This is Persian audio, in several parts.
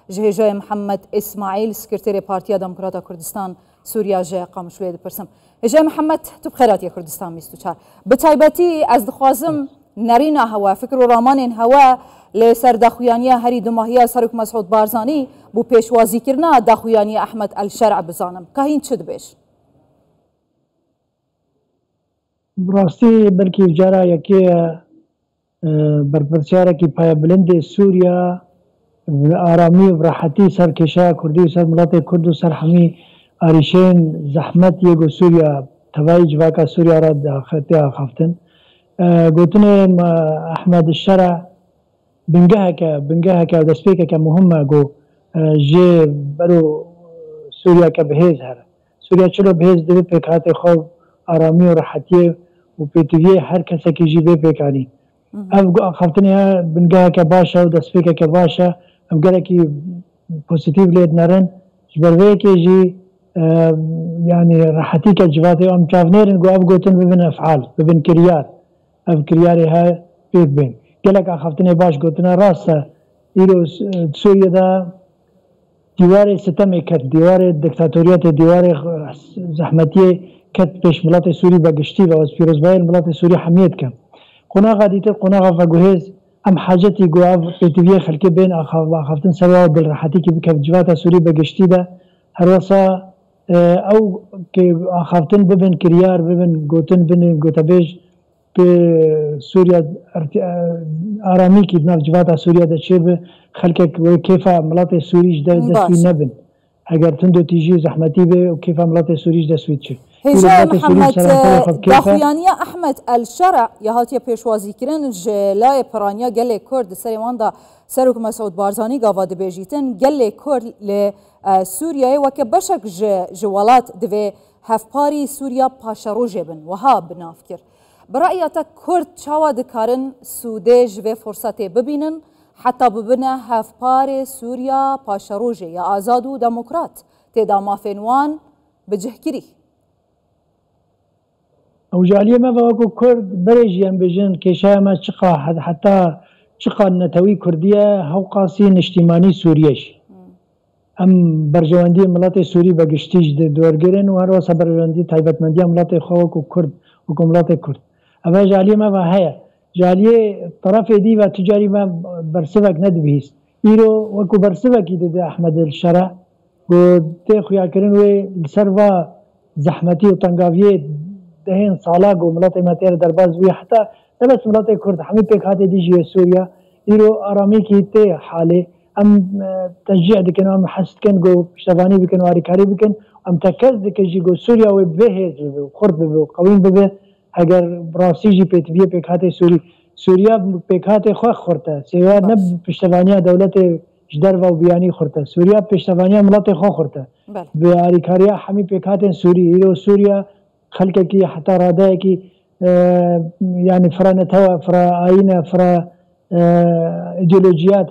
جهجای محمد اسماعیل سکرتیر پارتیا دموکراتا کردستان سوریا جه قامشوی دپرسم. هجای محمد تو بخیراتی کردستان 24 به تایبەتی از دخوازم نرینا هوا فکر و رامان هوا لسر داخویانی هری دماهی سرک مسعود بارزانی بو پیشوازی کرنا داخویانی احمد الشرع بزانم که این چه دبیش؟ براستی بلکی جارا یکی برپرسیاره که پای بلند سوریا آرامی و راحتی سر کشا کردی و سر ملت کرد و سر همی آریشین زحمت یکو سوریا توایی جواکا سوریا را داخل خفتن گوتن احمد الشرع بنگه که دسپیک که مهمه گو جه برو سوریا که بهیز هر سوریا چلو بهیز دوی پیکات خوب آرامی و راحتی و پیتویه هر کسی که جی بی پیکانی اف خفتنی ها بنگه که باشه و دسپیک که باشه اف گره که پوزیتیو لید نرن جبروه که جی يعني راحتي كجواتي ام شافنيرن جو افغوتن ببن افعال ببن كريار اف كرياري ها بيك بين قالك اخفتني باش قلتنا راسا ايرو سوريا دا ديواري ستمي كت ديواري دكتاتوريات ديواري زحمتيه كت بيش ملات سوري بقشتي باز فيروز باي ملات سوري حميد كم قناغه ديت قناغه فغوهز ام حاجتي جو اف بيتيفي خلكي بين اخفتن سوا دل راحتي كي بجواتا سوري بقشتي دا هروسا او که خفتن ببن کریار ببن گوتن ببن گوتابیج به سوریا آرامی کی بناف جواتا سوریا ده چه به خلک کیفا ملات سوریج ده دسوی نبن اگر تندو تیجی زحمتی به و کیفا ملات سوریج دسوی چه هجا محمد داخویانی احمد الشرع یهاتی پیشوازی کرن جلای پرانیا گله کرد سری واندا سرک مسعود بارزانی گاوا دبیجیتن گله کرد ل سوریا و که بشک جوالات دوی هفپاری سوریا پاشروجه بن وها بناف کر برایتا کرد چاوا دکارن سوده جوی فرصت ببینن حتی ببنه هفپار سوریا پاشروجه یا آزاد و دموکرات تیدا مافنوان بجهکری او جاليه ما بقول كرد بريجيان بجن كشاي ما شقا حتى شقا نتوي كرديه هو قاسي نشتماني سوريش ام برجواندی ملت سوری بگشتیج دورگرن و هر واسه برجواندی تایبەتمەندی ملت خواک و کرد و ملت کرد اما جالیه ما هیا جالیه طرف دی و تجاری ما برسوک ندبیست ایرو وکو برسوکی ده احمد الشرع و ته خویا کرن و سر و زحمتی و تنگاویه دهین سالاک و ملت ماتیر درباز وی حتی نبس ملت کرد همی پیکات دیجی سوریا ایرو آرامی کی ته حاله ام تشجيع دكن ام حس كن جو شتفاني بكن واريكاري بكن ام تكز دك جي جو سوريا وبهز وخرد وقوين به اگر براسيجي بيتبيه بكات سوريا بكات خو خورته سيوا نب پشتوانيا دولت جدر و بياني خورته سوريا پشتوانيا ملت خو خورته باريكاريا حمي بكات سوريا خلق کی حتى راده کی يعني فرانتوا فرا عينه فرا ايديولوجيات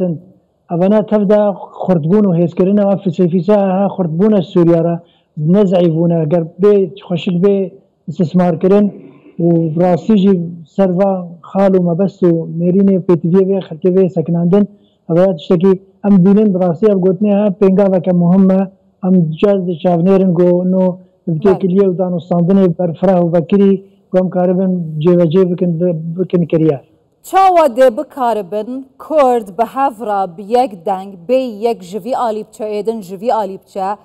اونا تبدا خردبون و هزکرین و فلسفیسا خردبون سوریا را نزعیبون اگر به خوشک به استثمار کرن و براسیجی سروا خالو مبست و میرین پیتویه و خلکه و سکناندن اونا تشتکی ام بینن براسی اب گوتنه ها پنگا و که مهمه ام جاز چاونیرن گو نو بتکلیه و دانستاندن برفراه و بکری گم کاربن جیو بکن کریار چاوا ده بکاربن کرد به هفرا بیگ دنگ بی یک جوی آلیبچه ایدن جوی آلیبچه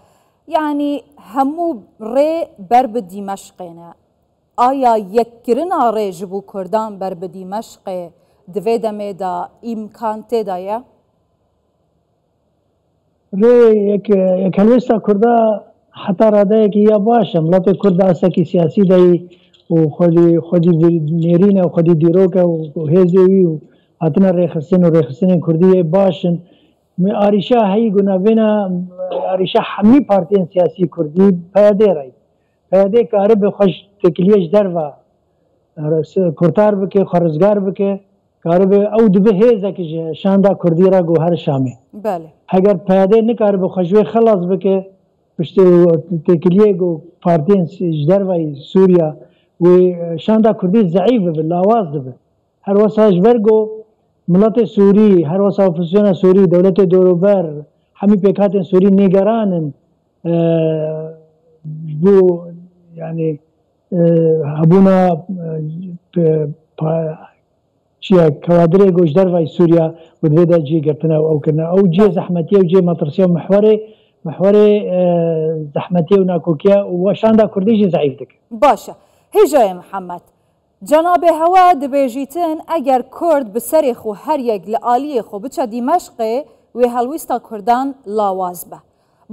یعنی همو ری بر به دیمشقینه آیا یک کرنا ری جبو کردان بر به دیمشق دوی دمه دا امکان تدایه؟ ری یک هلوستا کرده حتی راده که یا باشه ملت کرده اصلا که سیاسی دایی و خودی نیرینه و خودی دیروکه و هزیوی و هاتنا ریخستن کردی باشن آریشا هایی گنابینا آریشا همی پارتین سیاسی کردی پیاده رای پیاده کاره به خوش تکلیش در و کرتار بکه خرزگار بکه کاره به او دو به هزه که شانده کردی را گو هر شامه بله اگر پیاده نکاره به خوشوی خلاص بکه پشت تکلیه گو پارتین در و سوریا و شاندا کردی ضعیف به لاواز ده هر واسه اجبرگو ملت سوری هر واسه اپوزیسیون سوری دولت دوروبر هەمی پێکاتێن سووری نێگەرانن بۆ یعنی هەبوونە کەوادرێ گۆژ دەرڤای سووریا بدوێدا جێگرتنەوە ئەوکردن ئەو جێ زەحمەتیە و جێ مەترسیە و محوەرێ زەحمەتیە و ناکۆکیە وەشاندا کوردیژی زعیف دەکەن. باشە هێژایە محەممەد جەنابێ هەوا دەبێژیتن ئەگەر کورد بەسەرێ خۆ هەریەک لە ئالیە خۆ بچە دیمەشقێ وێ هەڵویستە کوردان لاواز بە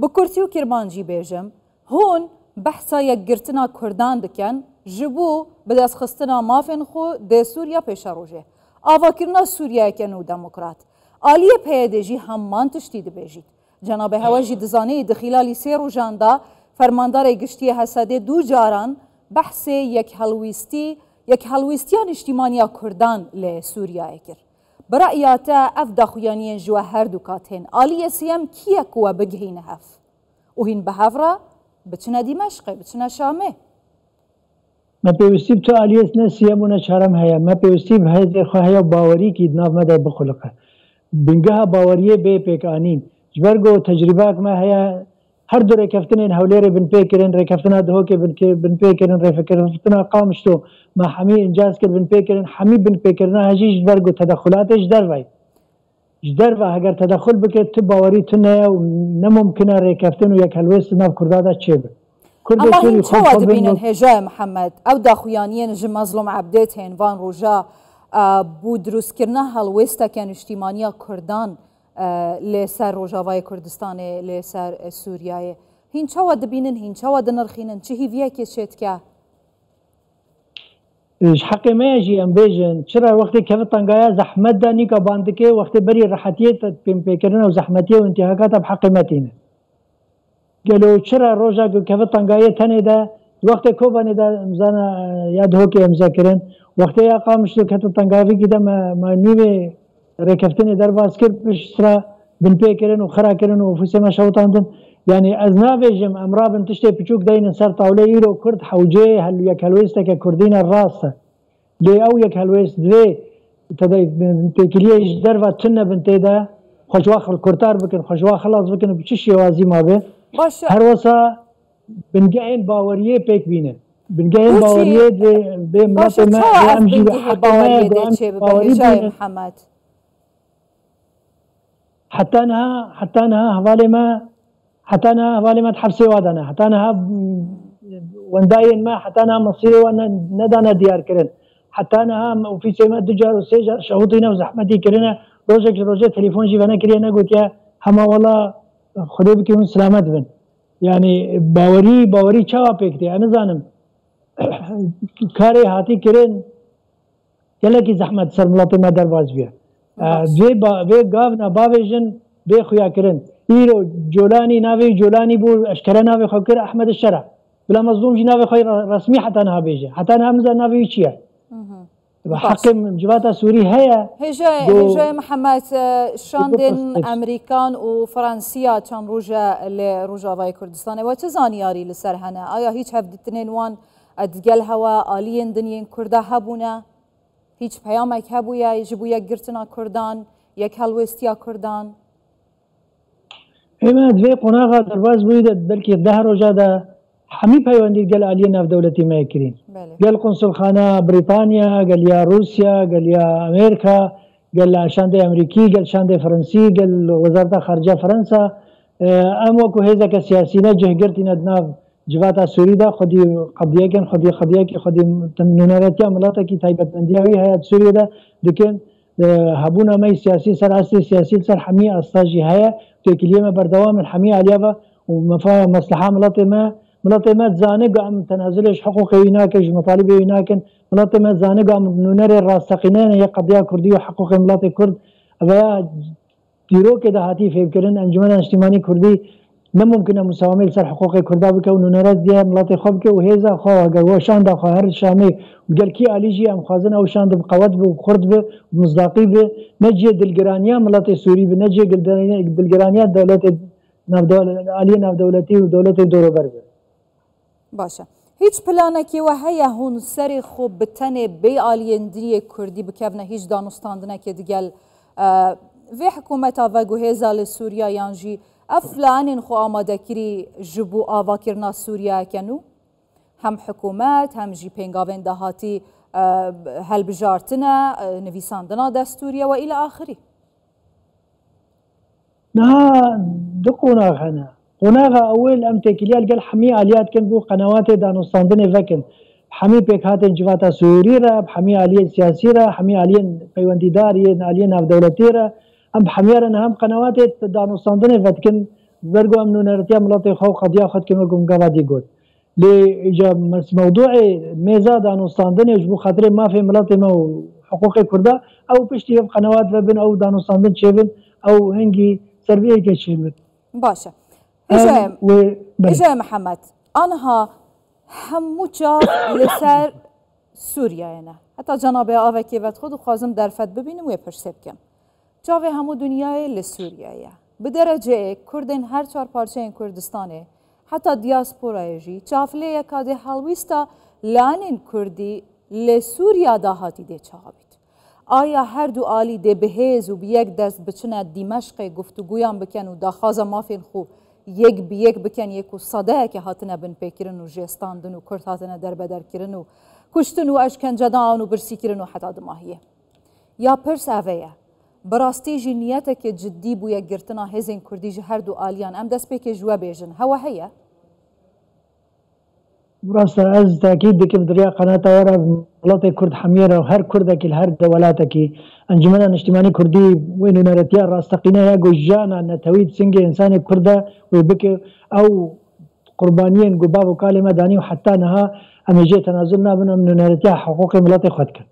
بە کورتی و کرمانجی بێژم هۆن بەحسا یەکگرتنا کوردان دکەن ji bo bidestxistina mafên xwe dê Sûriya pêşa rojê. Avakirina Sûriyayeke nû demokrat. Aliyê PYD jî hemman tiştî dibêjît. Cenabê Hewa jî dizanî di xîlalî sê rojan da fermandarê giştiyê Hesedê du caran behsê yekhelwîstiya niştimaniya Kurdan lê Sûriyayê kir. Bi re'ya te ev daxuyaniyên ji we her du kat hên. Aliyê sêyem kî ye ku we bigihîne hev? û hîn bi hev re biçine Dîmeşqê, biçine Şamê. Me pêwîstî bi tu aliyê ne siyem û ne çarem heye. Me pêwîstî bi hêzê xwe heye bawerîkî di nav me de bixuliqe. Bingeha baweriyê bê pêkanîn. Ji ber ku tecrübek me heye her du rêkeftinên hewlêrê bin pêkirin, rêkeftina dihokê bin pêkirin, rêkeftina Qamişlo me hemî incaz kir bin pêkirin, hemî bin pêkirina hejî ji ber ku tedexulatê ji derve. Ji derve heger tedexul bike tu bawerî tu neye û nemumkin e rêkeftin û yekhelwêst di nav Kurda de çêbin. Ama hîn çawa dibînin hêjayê Mihemed ew daxuyaniyên ji mezlûm Ebdê tên van roja bû drûstkirina helwêstekên niştimaniya Kurdan lê ser Rojavayê Kurdistanê lê ser Sûriyayê. Hîn çawa dibînin, hîn çawa dinirxînin, çi hîviyekê çê dike? Ji heqê me jî em bêjin çira wextê kevit tangaya zehmet da nîka bandikê wextê berî rehetiyê pêkirina û zehmetiyê û intîhakata bi heqê me tîne. Gelo çira roja ku kevit tangayê tenê de wextê Kobanê de imzana ya dihokê imza kirin wextê ya Qamişlo ketin tangavîkî de me nîvê rêkeftinê derbas kir piş sıra bin pêkirin û xira kirin û ofîsê me şewitandin. Yani ez nabêjim em rabin tiştê piçûk deynin ser tawlê îro Kurd hewcê yekhelwêsteke Kurdîne rast e. Lê ew yekhelwêst divê pêkiliyê ji derva tune bin tê de xweşwa kurtar bikin, xweşwa xilas bikin û bi çi şêwazî mabe. Her wesa bingehên baweriyê pêk bîne. Bingehên baweriyê dê miletê me em jî bawerî Mihemed. Heta niha hevalê me di hepsê wa dane. Heta niha wendayên me heta niha masîrê we nedane diyar kirin. Heta niha ofîsê me du car û sê car şewitîne û zehmetî kirine rojek ji rojê telefon jî venekiriye negotiye hema wala Xwedê bike hûn silamet bin. Yani bawerî çawa pêk diye nizanim karê hatî kirin gelekî zehmet ser miletê me derbas biye. Vê gav ne bavêjin bê xuya kirin. Îro Colanî navê Colanî bû eşkere navê xwe kir Ehmed Şeref. Bila mezlûm jî navê xwe resmî heta niha bêje. Heta niha min navê wî çi ye? Heqê civata Sûrî heye. Hêjayê Mihemed şandên Emerîkan û Fransiya çend roja lê Rojavayê Kurdistanê we çi zaniyarî li ser hene? Aya hîç hevdîtinên wan digel hewa aliyên dinyên Kurda hebûne? Hîç peyamek hebûye ji bo yekgirtina Kurdan, yekhelwêstiya Kurdan? Ême divê qonaxa derbas bûyî de belkî 10 roja de hemî peywendî gel aliyê navdewletî me kirîn. Gel konsulxana Brîtanya, gel ya Rusya, gel ya Amerîka, gel şandê Emerîkî, gel şandê Fransî, gel Wezareta Xarica Fransa. Em wekû hêzeke siyasîne cihgirtîne di nav civata Sûrî de xwedî qediyekên xwedî nûneretiya miletekî taybetmendiya wî heye Sûriyê de dikin. Hebûna me siyasî ser astê siyasî ser hemî asta jî heye. Têkiliyê me berdewam in hemî aliya ve û mesleha miletê me zane ku em tenazulê ji hiqûqê wî nakin, ji metalîbê wî nakin. Miletê me zane ku em nûnerê rastseqîneyên yek qediya Kurdî û hiqûqê miletê Kurd veya dîrokê de hatî fêvkirin Encûmena Niştimanî Kurdî nemumkin e musawamê li ser hiqûqê Kurda bike û nûneres diye miletê xwe bike û hêza xwe heger we şanda xwe her Şamê gelkî alî jî em xwazin ew şand bi qewet bi Kurd bi mizdaqî bi ne cihê dilgiraniya miletê Sûrî bi ne cihê dilgiraniya dewletê aliyê navdewletî û dewletê dorober bi. Başa. Hiç planekî we heye hûn serê xwe bi tenê bê aliyên diniyê Kurdî bikevne hîç danûstandinekê digel في حكومة آفاقو هيزا لسوريا يانجي أفلان خو آماده كري جبو آفا كرنا سوريا كنو هم حكومات هم جي بينغاوين دهاتي هل بجارتنا نویساندنا دستورية وإلى آخره. نها دو قناغنا قناغ أول أم تكليال قال حمي آليات كن بو قنوات دانوستاندن فكن حمي بيكات جواتا سوري را حمي آلية سياسي را حمي آلية پیوندیداری آلية ناف دولتي را أم حميرنا هم قنوات دانوستاندن فكن برجو أم نونرتيا ملاطي خو قضية خد كن وقوم قاعد يقول لإجا موضوع ميزا دانوستاندن يجبو خاطر ما في ملاطي ما حقوق كردا أو بشتي في قنوات وبن أو دانوستاندن شيفن أو هنجي سربيه كشيفن. باشا. إجا محمد أنها هموچا لسر سوريا أنا حتى جناب آوه كيفت خود خازم درفت ببینم و پرسیب کم جاوه همو دنیای لسوریایه بدرجه کردین هر چهار پارچه این کردستانه حتی دیاسپورای جی چافله یکاده حلویستا لانین کردی لسوریا داهاتی ده چهابید آیا هر دو آلی ده بهیز و بیک دست بچنه دیمشق گفتگویان بکن و داخازا مافین خو یک بیک بکن یک و صده که هاتنه بن پیکرن و جستاندن و کرد هاتنه در بدر کرن و کشتن و اشکنجه دان و برسی کرن و حتی دماهیه یا پرس اوه براستی جی نیته که جدی بویا گرتنا هزین کردی جی هر دو آلیان ام دست پیک جوا بیجن هوا هیا؟ براسته از تأکید دکم دریا قناة ورا ملت کرد حمیره و هر کرد که هر دولاته که انجمن اجتماعی کردی وینو نرتیا راستقینه یا گوجانا نتوید سنگ انسان کرده و بک او قربانیان گباب و کلمه دانی و حتی نها امیجه تنازل نابن من نرتیا حقوق ملت خود کرد.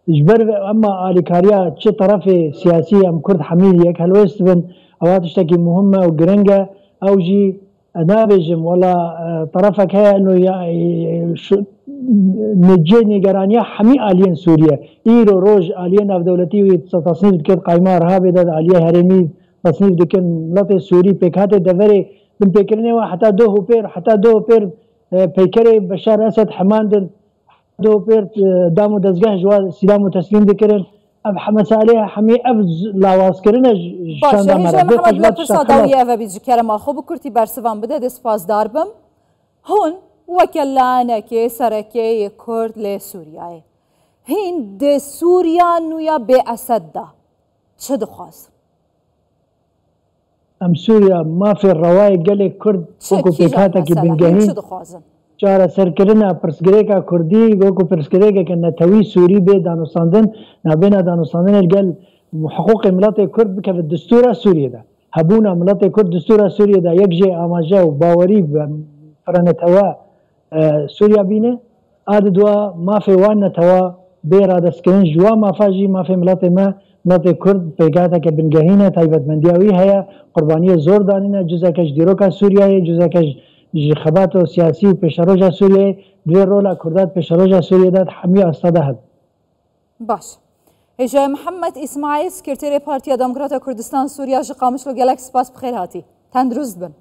جبر اما آلیکاریا چه طرف سیاسی ام کرد حمید یک هلوست بن اواتش تکی مهمه و گرنگه او جی نابجم ولا طرفك هي انه نجي نيجرانيا حمي الين سوريا ايرو روج الين اف دولتي تصنيف دكت قايمه رهابه دد عليا هرمي تصنيف دكن ملت سوري بكاته دوري من بكرني حتى دو بير بيكري بشار اسد حماندن دو بير دامو دزگاه جوا سلام تسليم دكرن اب مسائل حمي ابز لاواز کرنه باشه هیچ محمد لپرسا داویه و بیج کرما خوب کرتی برسوان بده دسپاس داربم هون وکلانه که سرکه کرد ل سوریه هین د سوریا نویا به اسد دا چه دخواست ام سوریا ما في الرواي قال كرد كوكو بيكاتا كي بنجاهين چارا سرکرنا پرسگریکا کردی گوکو پرسگریکا که نتوی سوری به دانوستاندن نبینا دانوستاندن الگل حقوق ملت کرد بکه في دستور سوریه ده هبونا ملت کرد دستور سوریه ده یک جه آماجه و باوری فرنتوا سوریا بینه آد دوا ما في وان نتوا بيرا دسكن جوا ما فاجي ما في ملت کرد پیگاتا که بنگاهینه تایبت مندیاوی هیا قربانی زور دانینه جزا کش دیروکا سوریه جزا کش خبات سیاسی و پیشروج سوریه دوی رولا کردات پیشروج سوریه داد حمی استاده هد باش هجای محمد اسماعیل سکرتری پارتی دموکرات کردستان سوریه قامش لو گلکس سپاس بخیر هاتی تندرست بن